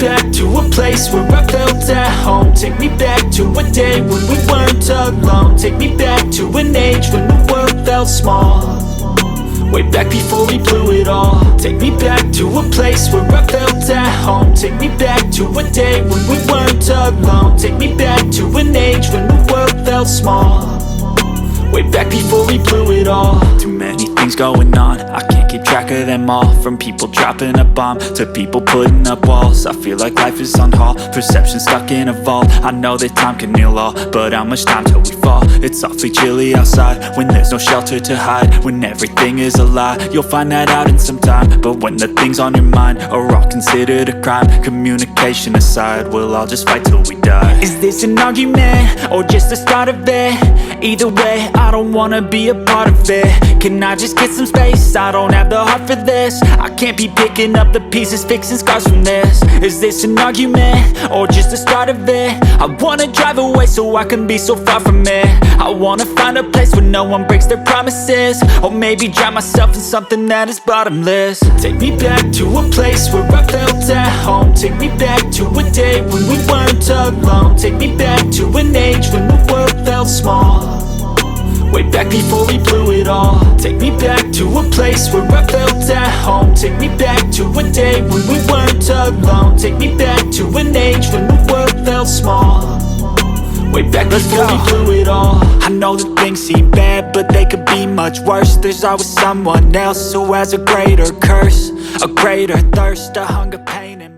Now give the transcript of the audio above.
back to a place where I felt at home. Take me back to a day when we weren't alone. Take me back to an age when the world felt small, way back before we blew it all. Take me back to a place where I felt at home. Take me back to a day when we weren't alone. Take me back to an age when the world felt small, way back before we blew it all. Too many things going on, I can't keep track of them all. From people dropping a bomb to people putting up walls. I feel like life is on hold, perception stuck in a vault. I know that time can heal all, but how much time till we fall? It's awfully chilly outside when there's no shelter to hide. When everything is a lie, you'll find that out in some time. But when the things on your mind are all considered a crime, communication aside, we'll all just fight till we die. Is this an argument or just the start of it? Either way, I don't wanna be a part of it. Can I just get some space? I don't have the heart for this. I can't be picking up the pieces, fixing scars from this. Is this an argument or just the start of it? I wanna drive away so I can be so far from it. I wanna find a place where no one breaks their promises, or maybe drown myself in something that is bottomless. Take me back to a place where I felt at home. Take me back to a day when we weren't alone. Take me back to an age when the world felt small, way back before we blew it all. Take me back to a place where I felt at home. Take me back to a day when we weren't alone. Take me back to an age when the world felt small, way back before we blew it all. I know that things seem bad, but they could be much worse. There's always someone else who has a greater curse, a greater thirst, a hunger, pain, and